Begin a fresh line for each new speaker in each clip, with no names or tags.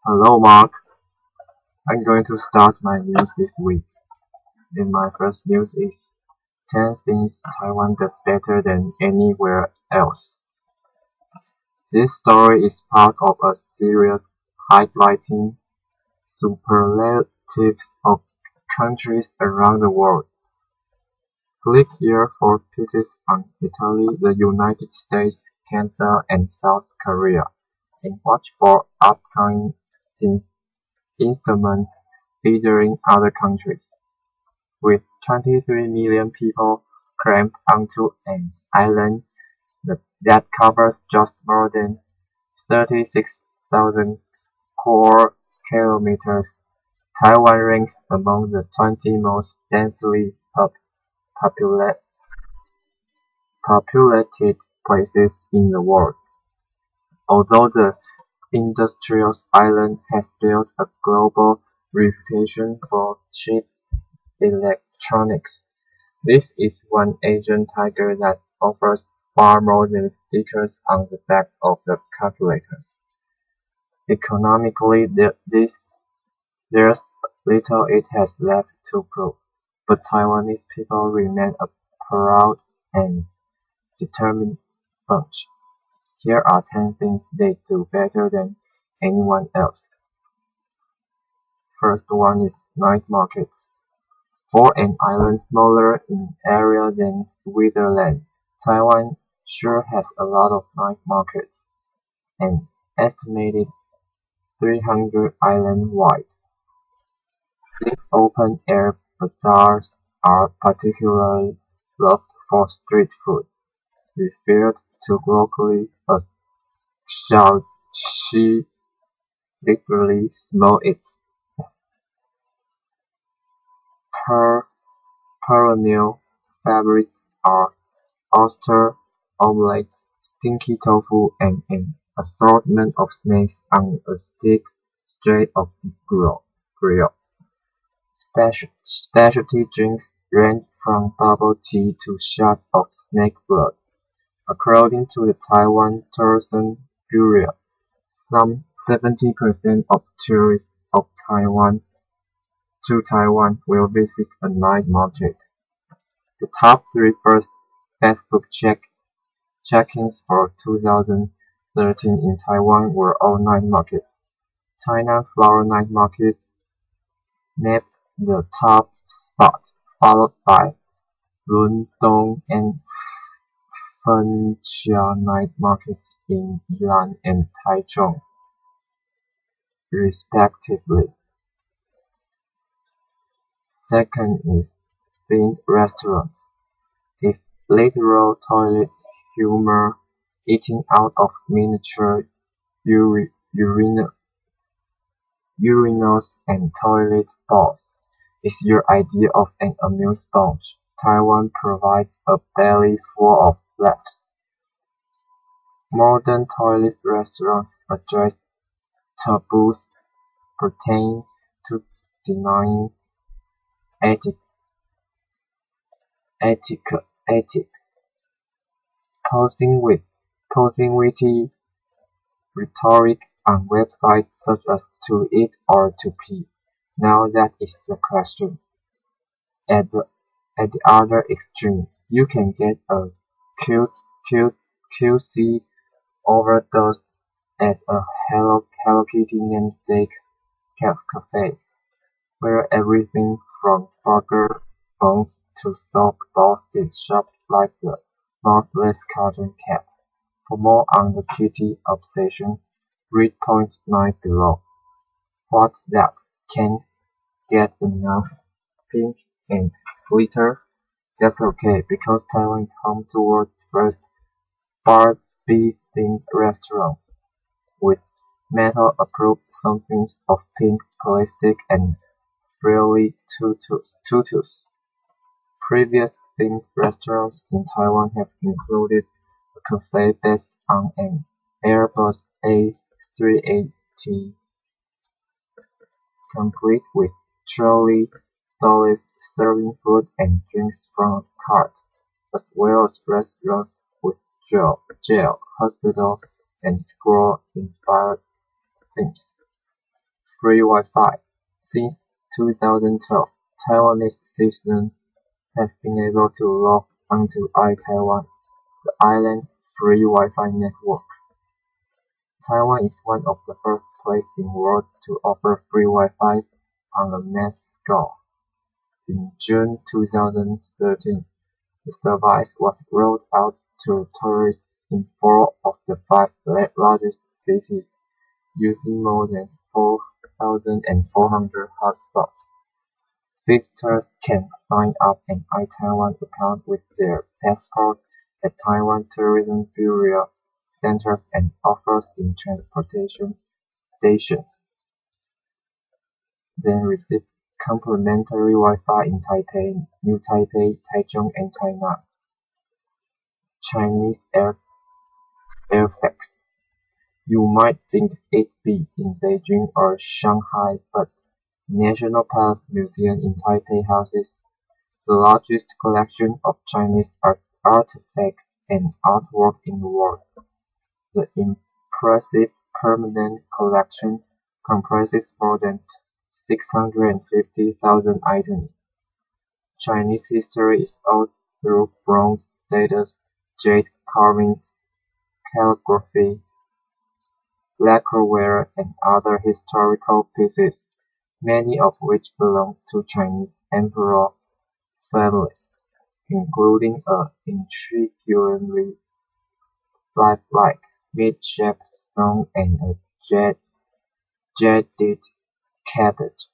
Hello Mark, I'm going to start my news this week. And my first news is 10 things Taiwan does better than anywhere else. This story is part of a series highlighting superlatives of countries around the world. Click here for pieces on Italy, the United States, Canada, and South Korea, and watch for upcoming instruments featuring other countries. With 23 million people crammed onto an island that covers just more than 36,000 square kilometers, Taiwan ranks among the 20 most densely popula- populated places in the world. Although the industrious island has built a global reputation for cheap electronics, this is one Asian tiger that offers far more than stickers on the backs of the calculators. Economically, there's little it has left to prove, but Taiwanese people remain a proud and determined bunch. Here are 10 things they do better than anyone else. First one is night markets. For an island smaller in area than Switzerland, Taiwan sure has a lot of night markets, an estimated 300 island-wide. These open-air bazaars are particularly loved for street food, referred to locally as xiao qi, literally small eats. Perennial favorites are oyster omelets, stinky tofu, and an assortment of snacks on a stick straight off the grill. Specialty drinks range from bubble tea to shots of snake blood. According to the Taiwan Tourism Bureau, some 70% of tourists to Taiwan will visit a night market. The top three first Facebook check-ins for 2013 in Taiwan were all night markets. China Flower Night Markets nabbed the top spot, followed by Lundong and Fengjia night markets in Yilan and Taichung, respectively. Second is themed restaurants. If literal toilet humor, eating out of miniature urinals and toilet bowls is your idea of an amuse-bouche, Taiwan provides a belly full of laughs. Modern toilet restaurants address taboos pertaining to denying etiquette, posing witty rhetoric on websites such as "to eat or to pee". Now that is the question. At the other extreme, you can get a QC overdose at a Hello Kitty namesake cafe, where everything from burger buns to soap balls is shopped like the mouthless cartoon cat. For more on the kitty obsession, read point 9 below. What's that? Can't get enough pink and glitter? That's okay, because Taiwan is home to world's first Barbie-themed restaurant, with metal-approved somethings of pink plastic and frilly tutus. Previous themed restaurants in Taiwan have included a cafe based on an Airbus A380, complete with trolley dollies serving food and drinks from a cart, as well as restaurants with jail, hospital, and squirrel-inspired themes. free Wi-Fi. Since 2012, Taiwanese citizens have been able to log onto iTaiwan, the island's free Wi-Fi network. Taiwan is one of the first places in the world to offer free Wi-Fi on a mass scale. In June 2013, the service was rolled out to tourists in 4 of the 5 largest cities, using more than 4,400 hotspots. Visitors can sign up an iTaiwan account with their passport at Taiwan Tourism Bureau centers and offers in transportation stations, then receive complimentary Wi-Fi in Taipei, New Taipei, Taichung, and Tainan. Chinese artifacts. You might think it'd be in Beijing or Shanghai, but National Palace Museum in Taipei houses the largest collection of Chinese artifacts and artwork in the world. The impressive permanent collection comprises more than 650,000 items. Chinese history is old through bronze statues, jade carvings, calligraphy, lacquerware, and other historical pieces, many of which belong to Chinese emperor families, including a intriguingly lifelike mid-shaped stone and a jaded cabbage.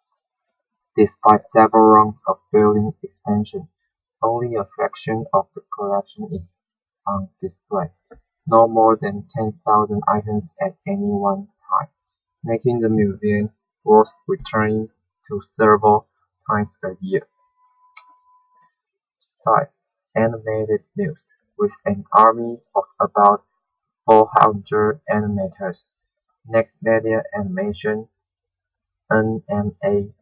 Despite several rounds of building expansion, only a fraction of the collection is on display, no more than 10,000 items at any one time, making the museum worth returning to several times a year. 5. Animated news. With an army of about 400 animators, Next Media Animation (NMA),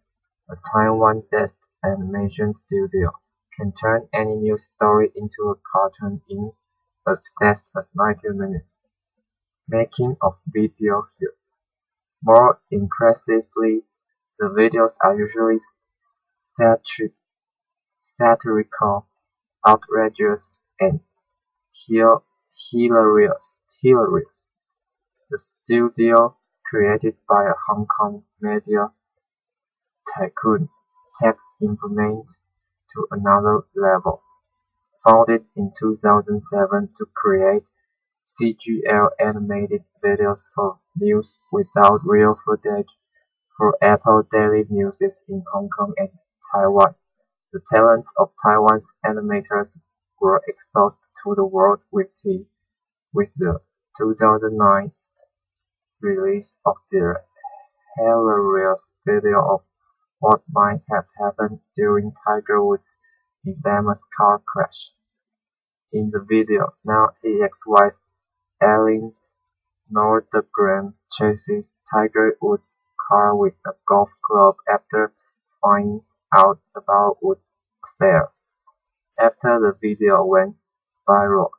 a Taiwan-based animation studio, can turn any news story into a cartoon in as fast as 90 minutes. Making of video here. More impressively, the videos are usually satirical, outrageous, and hilarious. The studio, created by a Hong Kong media tycoon, takes improvement to another level. Founded in 2007 to create CGL animated videos for news without real footage for Apple Daily News in Hong Kong and Taiwan, the talents of Taiwan's animators were exposed to the world with the 2009 release of their hilarious video of what might have happened during Tiger Woods' infamous car crash. In the video, now ex-wife Ellen Nordegren chases Tiger Woods' car with a golf club after finding out about Woods' affair. After the video went viral,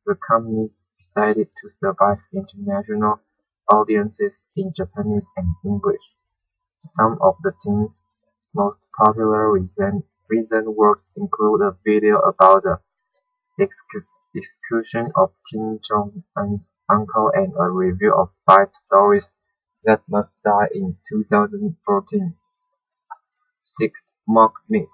the company decided to service international audiences in Japanese and English. Some of the team's most popular recent works include a video about the execution of Kim Jong-un's uncle and a review of 5 stories that must die in 2014. 6. Mock meat.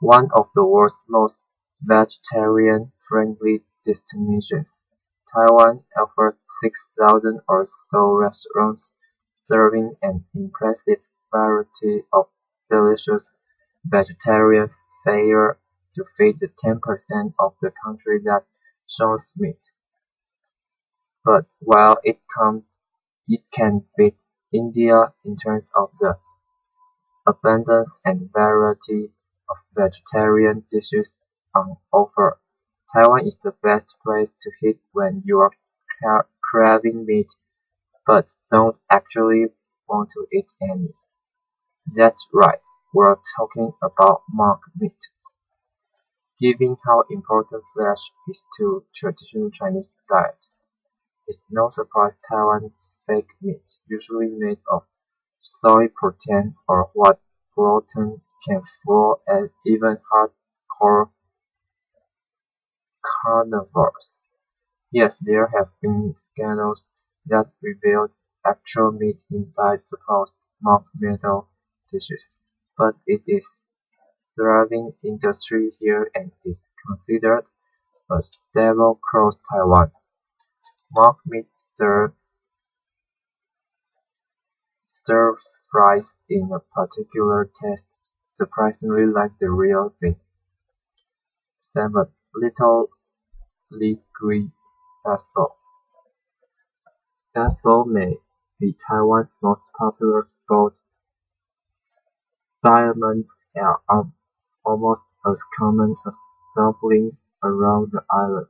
One of the world's most vegetarian-friendly destinations, Taiwan offers 6,000 or so restaurants serving an impressive variety of delicious vegetarian fare to feed the 10% of the country that shows meat. But while it can beat India in terms of the abundance and variety of vegetarian dishes on offer, Taiwan is the best place to hit when you are craving meat but don't actually want to eat any. That's right, we're talking about mock meat. Given how important flesh is to traditional Chinese diet, it's no surprise Taiwan's fake meat, usually made of soy protein or what gluten can fool and even hardcore carnivores. Yes, there have been scandals that revealed actual meat inside supposed mock metal dishes, but it is thriving industry here and is considered a staple across Taiwan. Mock meat stir-fries in a particular taste surprisingly like the real thing. 7. Little League Baseball. Baseball may be Taiwan's most popular sport. Diamonds are almost as common as dumplings around the island.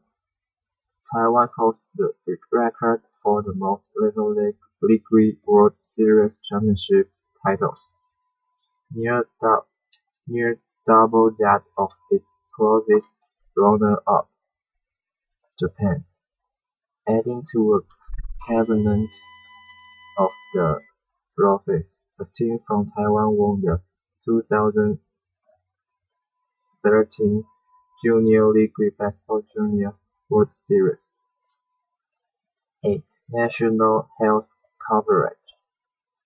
Taiwan holds the record for the most Little League World Series championship titles, near double that of its closest runner-up, Japan. Adding to a cabinet of the trophies, a team from Taiwan won the 2013 Junior League Baseball Junior World Series. 8. National health coverage.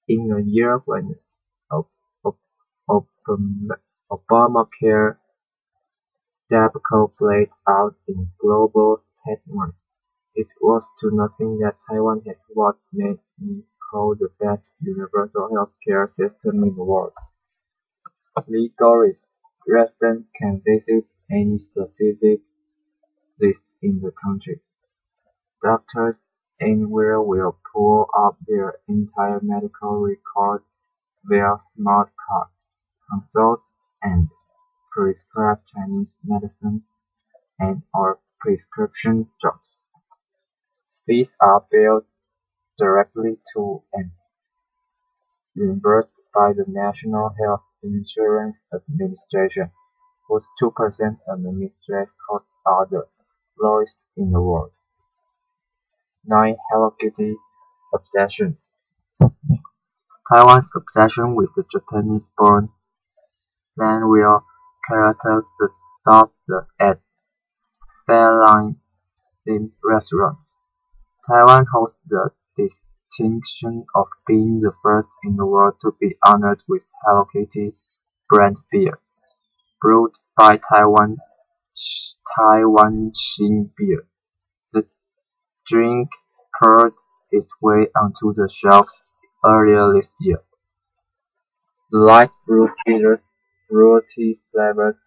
In a year when Obamacare debacle played out in global headlines, it's worth to nothing that Taiwan has what many call the best universal healthcare system in the world. Legal residents can visit any specific list in the country. Doctors anywhere will pull up their entire medical record via smart card, consult and prescribe Chinese medicine and/or prescription drugs. Fees are billed directly to and reimbursed by the National Health Insurance Administration, whose 2% administrative costs are the lowest in the world. 9. Hello Kitty obsession. Taiwan's obsession with the Japanese-born Sanrio character stopped at feline-themed restaurants. Taiwan holds the distinction of being the first in the world to be honored with Hello Kitty brand beer, brewed by Taiwan Xin Beer. The drink poured its way onto the shelves earlier this year. The light brew features fruity flavors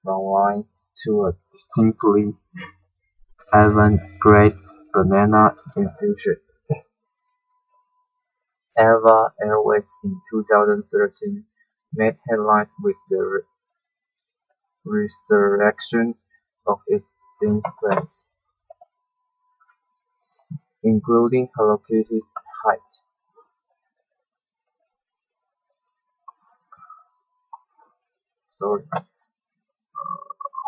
from wine to a distinctly avant-garde banana infusion. Eva Airways in 2013 made headlines with the resurrection of its themed brands, including Hello Kitty's Height,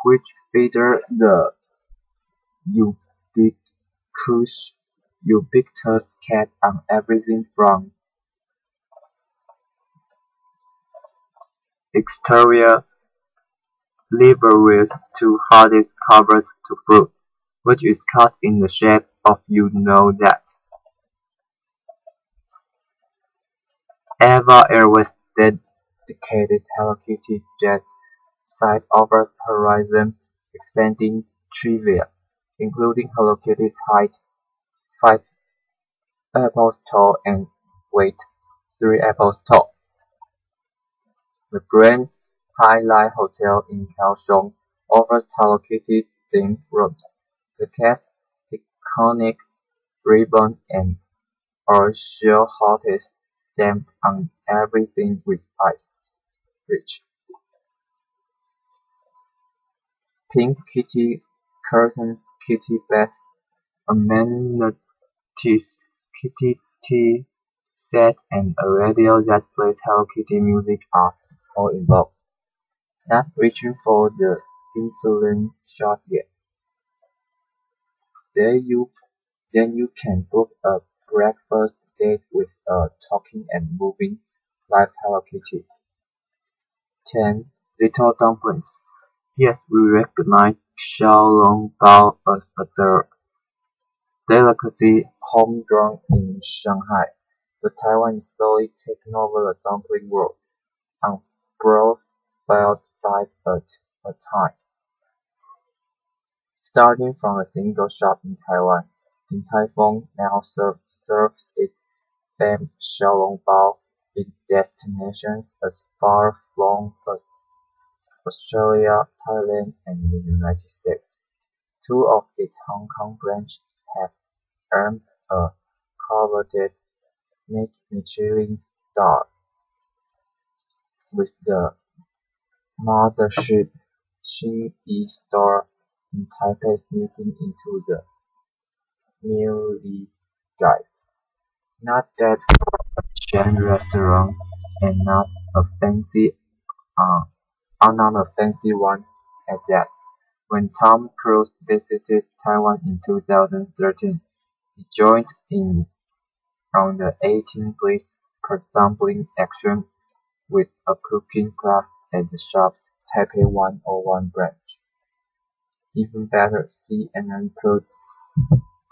which featured the ubiquitous cat on everything from exterior liveries to hardest covers to fruit, which is cut in the shape of you know that. Eva Airways dedicated Hello Kitty Jet's site offers horizon expanding trivia, including Hello Kitty's height, 5 apples tall and weight, 3 apples tall. The Grand Highlight Hotel in Kaohsiung offers Hello Kitty themed rooms. The cat's iconic ribbon and Oreo hotties stamped on everything with ice. Rich. Pink kitty curtains, kitty beds, amenities, kitty tea set, and a radio that plays Hello Kitty music are all involved. Not reaching for the insulin shot yet. Then you can book a breakfast date with a talking and moving live Hello Kitty. 10. Little dumplings. Yes, we recognize xiaolongbao as a delicacy homegrown in Shanghai, but Taiwan is slowly taking over the dumpling world, unprofiled bite at a time. Starting from a single shop in Taiwan, Din Tai Fung now serves its famed xiaolongbao in destinations as far-flung as Australia, Thailand, and the United States. Two of its Hong Kong branches have earned a coveted Michelin star, with the mothership Xinyi store in Taipei sneaking into the Mealy Guide. Not bad for a chain restaurant, and uh, not a fancy one at that. When Tom Cruise visited Taiwan in 2013, he joined in on the 18 plates per dumpling action with a cooking class at the shop's Taipei 101 branch. Even better, CNN put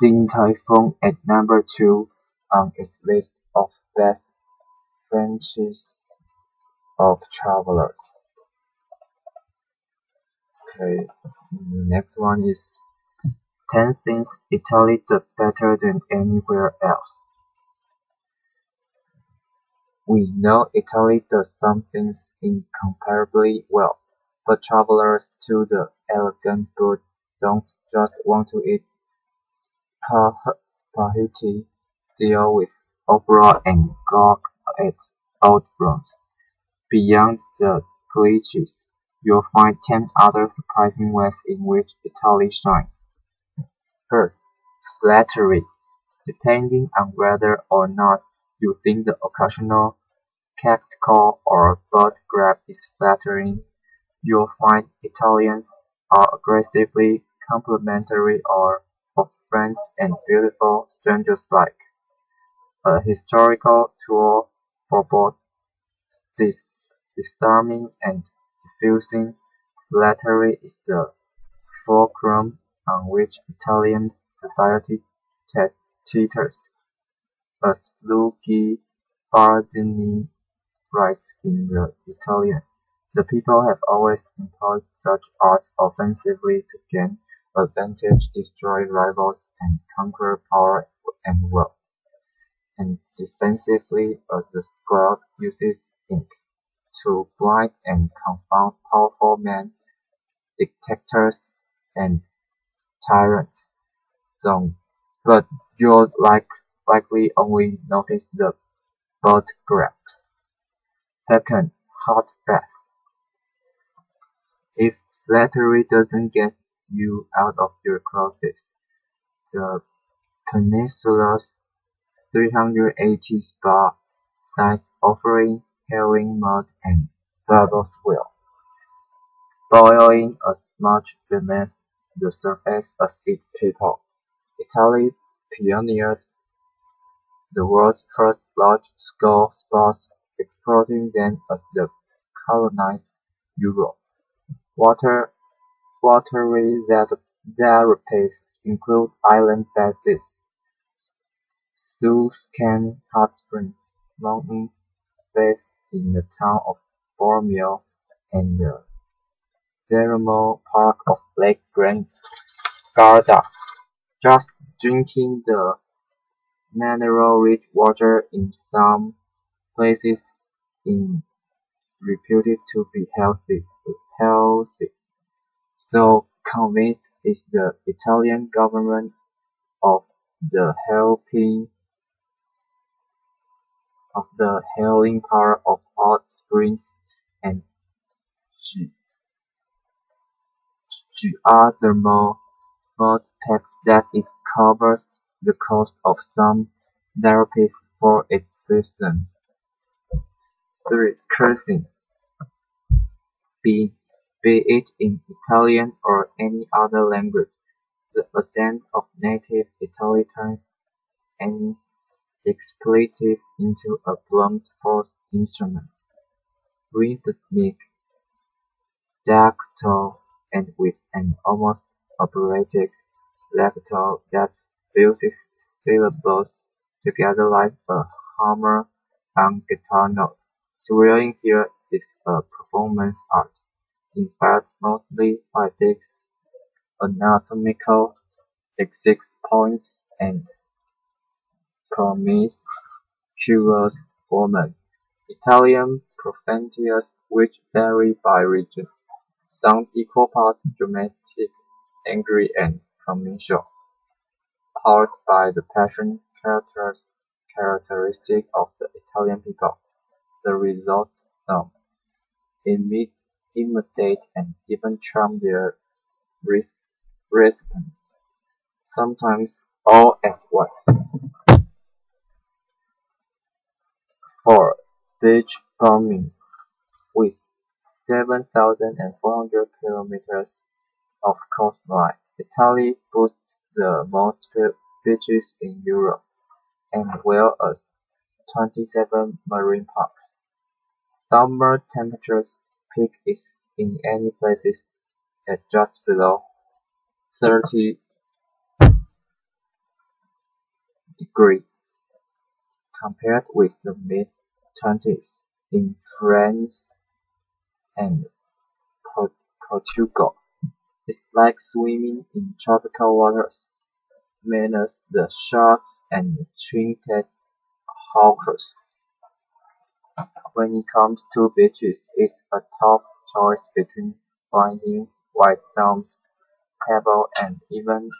Din Tai Fung at number 2 on its list of best franchises of travelers. Okay, the next one is 10 things Italy does better than anywhere else. We know Italy does some things incomparably well, but travelers to the elegant food don't just want to eat spaghetti, deal with opera and gawk at old Rooms. Beyond the cliches, you'll find 10 other surprising ways in which Italy shines. First, flattery. Depending on whether or not you think the occasional catcall or butt grab is flattering, you'll find Italians are aggressively complimentary or of friends and beautiful strangers alike. A historical tool for both disarming and diffusing flattery is the fulcrum on which Italian society teeters. As Luigi Barzini writes in The Italians, the people have always employed such arts offensively to gain advantage, destroy rivals, and conquer power and wealth, and defensively as the scribe uses ink to blind and confound powerful men, dictators, and tyrants. But you'll likely only notice the butt grabs. Second, hot bath. If flattery doesn't get you out of your closet, the peninsula's 380 spa sites offering healing mud and bubbles will, boiling as much beneath the surface as its people. Italy pioneered the world's first large-scale spas, exporting them as they colonized Europe. Watery therapies include island baths, Suscan Hot Springs, mountain based in the town of Bormio, and the thermal park of Lake Garda. Just drinking the mineral-rich water in some places is reputed to be healthy. So convinced is the Italian government of the healing power of hot springs and geothermal mud packs that it covers the cost of some therapies for existence. 3. Cursing. Be it in Italian or any other language, the accent of native Italy turns any expletive into a blunt force instrument, rhythmic, staccato, and with an almost operatic legato that fuses syllables together like a hammer on guitar note. Swirling here is a performance art, inspired mostly by Dick's anatomical exit points and promiscuous women. Italian profanities, which vary by region, sound equal parts dramatic, angry, and commercial, powered by the passion characteristic of the Italian people. The result stump, imitate, and even charm their recipients, sometimes all at once. 4. Beach bombing. With 7,400 kilometers of coastline, Italy boasts the most beaches in Europe, and well as 27 marine parks. Summer temperatures peak is in any places at just below 30 degrees, compared with the mid-20s in France and Portugal. It's like swimming in tropical waters, minus the sharks and trinket hawkers. When it comes to beaches, it's a tough choice between blinding white domes, pebble, and even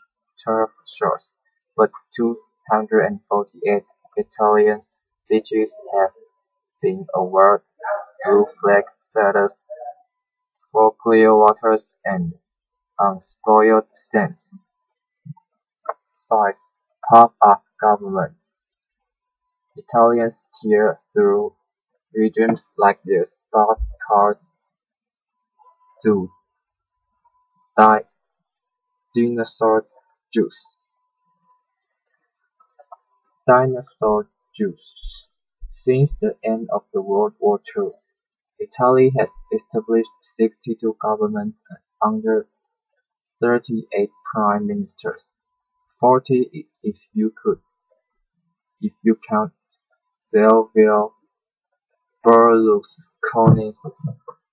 turf shores, but 248 Italian beaches have been awarded blue flag status for clear waters and unspoiled sands. 5. Pop-up governments. Italians tear through regimes like the spot cards to dinosaur juice. Dinosaur juice. Since the end of the World War II, Italy has established 62 governments under 38 prime ministers, 40 if you count Silvio Berlusconi's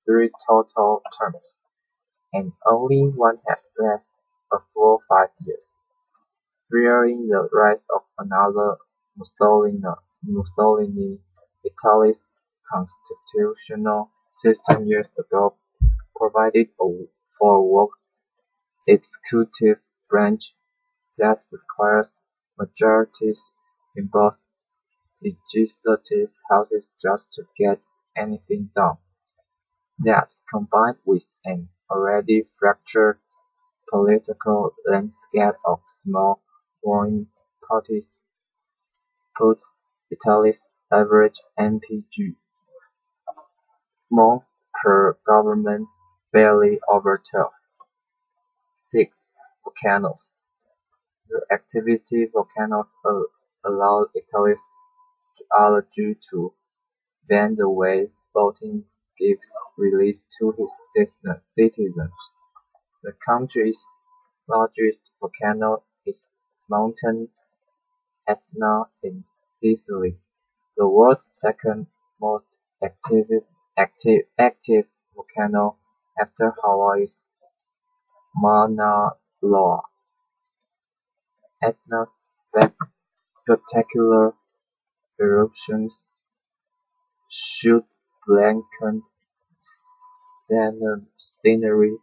3 total terms, and only one has lasted a full 5 years. Fearing the rise of another Mussolini, Italy's constitutional system years ago provided for a woke executive branch that requires majorities in both legislative houses just to get anything done. That, combined with an already fractured political landscape of small warring parties, puts Italy's average MPG month per government barely over 12. 6. Volcanoes. The activity volcanoes allow Italy's geology to bend the way voting gives release to its citizens. The country's largest volcano is Mountain Etna in Sicily, the world's second most active volcano after Hawaii's Mauna Loa. Etna's spectacular eruptions shoot blackened scenery,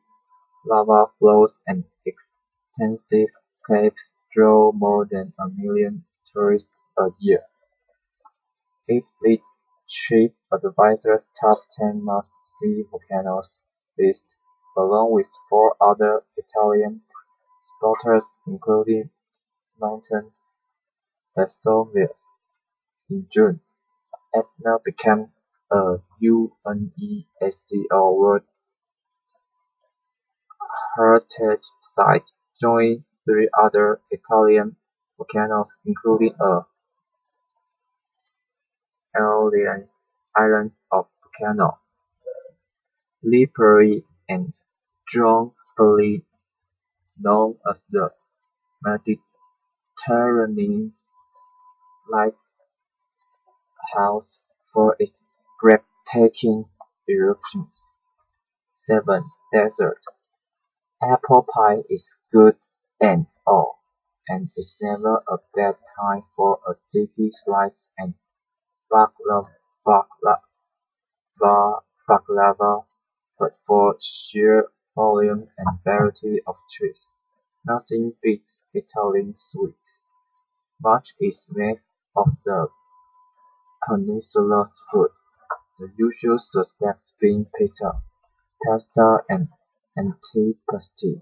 lava flows, and extensive caves draw more than a million tourists a year. It leads TripAdvisor's top 10 must-see volcanoes list, along with 4 other Italian spotters including Mountain Vesuvius. In June, Etna became a UNESCO World Heritage Site, joining 3 other Italian volcanoes including a alien islands of Canal, Lipari and strongly known as the Mediterranean lighthouse for its breathtaking eruptions. 7. Desert. Apple pie is good and all, and it's never a bad time for a sticky slice and baklava, baklava, but for sheer volume and variety of treats, nothing beats Italian sweets. Much is made of the peninsula's food, the usual suspects being pizza, pasta, and antipasti.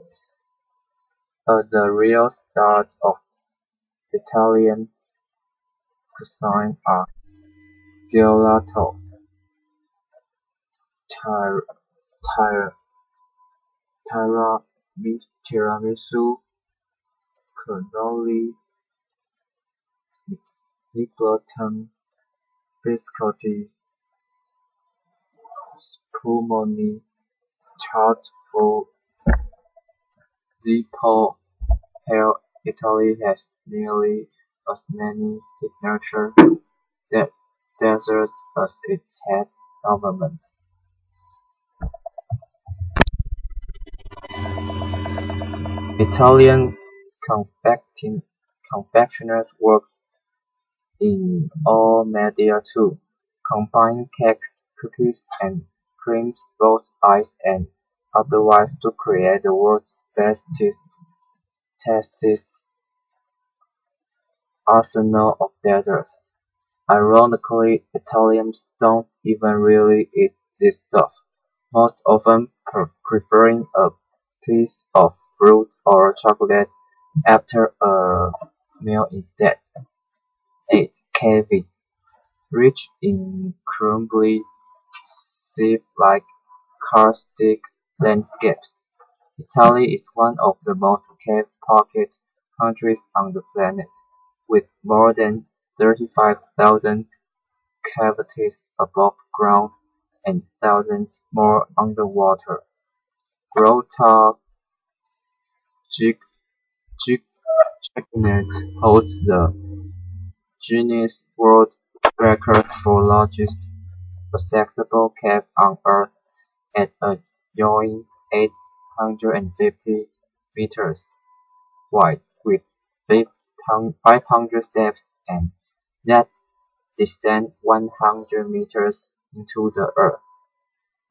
The real stars of Italian cuisine are gelato, tir- tir- tiramisu, cannoli, Neapolitan biscotti, spumoni, truffle, zippo. Hell, Italy has nearly as many signature desserts as it had government. Italian confectioners work in all media too, combine cakes, cookies, and creams, both iced and otherwise, to create the world's best tastiest arsenal of desserts. Ironically, Italians don't even really eat this stuff, most often preferring a piece of fruit or chocolate after a meal instead. 8. Caving. Rich in crumbly, sieve-like karstic landscapes, Italy is one of the most cave-pocket countries on the planet, with more than 35,000 cavities above ground and thousands more underwater. Grotta Gignet holds the Guinness World Record for largest accessible cave on Earth at a yawning 850 meters wide, with 500 steps and that descend 100 meters into the earth.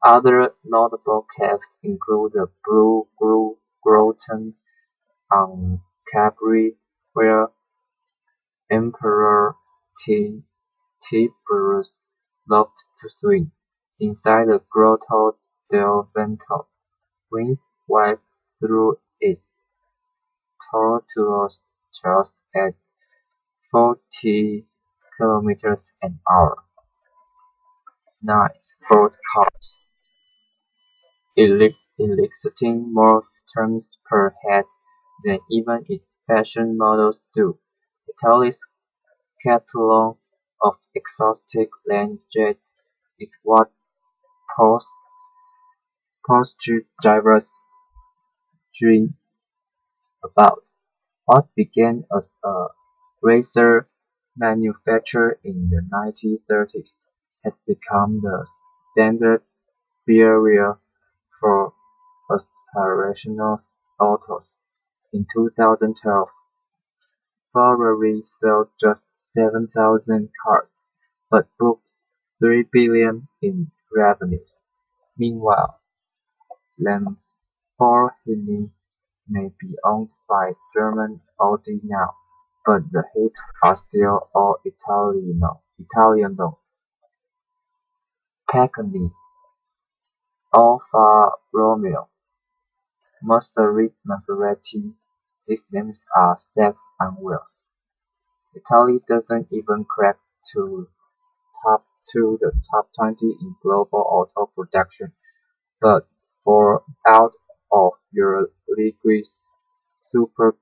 Other notable caves include the Blue Grotto on Capri, where Emperor Tiberius loved to swim. Inside the Grotto del Vento, wind waved through its tortuous trails at 40 kilometers an hour. 9. Sport cars. Eliciting more terms per head than even its fashion models do, Italy's catalog of exotic land jets is what Porsche drivers dream about. What began as a racer manufactured in the 1930s has become the standard behavior for aspirational autos. In 2012, Ferrari sold just 7,000 cars, but booked 3 billion in revenues. Meanwhile, Lamborghini may be owned by German Audi now, but the hips are still all Italiano. Pagani, Alfa Romeo, Maserati, these names are sex on wheels. Italy doesn't even crack to the top 20 in global auto production, but for out of your league supercars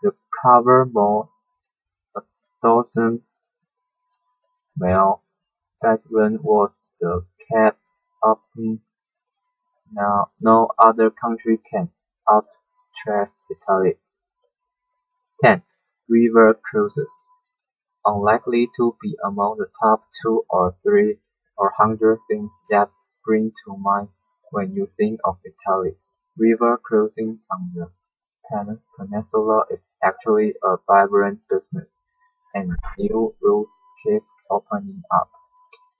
that cover more a dozen Well, back then was the Cape Open. Now no other country can out-threat Italy. 10. River cruises. Unlikely to be among the top 2 or 3 or 100 things that spring to mind when you think of Italy. River cruising on the peninsula is actually a vibrant business, and new routes keep opening up.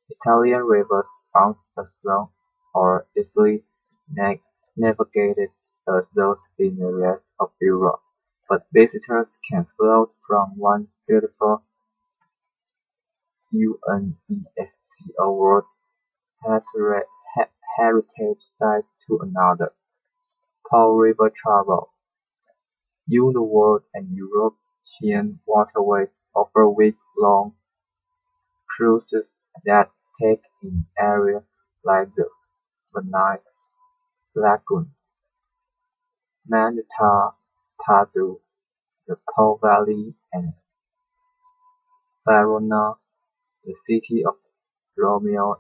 Italian rivers aren't as long or easily navigated as those in the rest of Europe, but visitors can float from one beautiful UNESCO World Heritage Site to another. Pearl River travel. The world and European waterways offer week-long cruises that take in areas like the Venice Lagoon, Mantua, Padua, the Po Valley, and Verona, the city of Romeo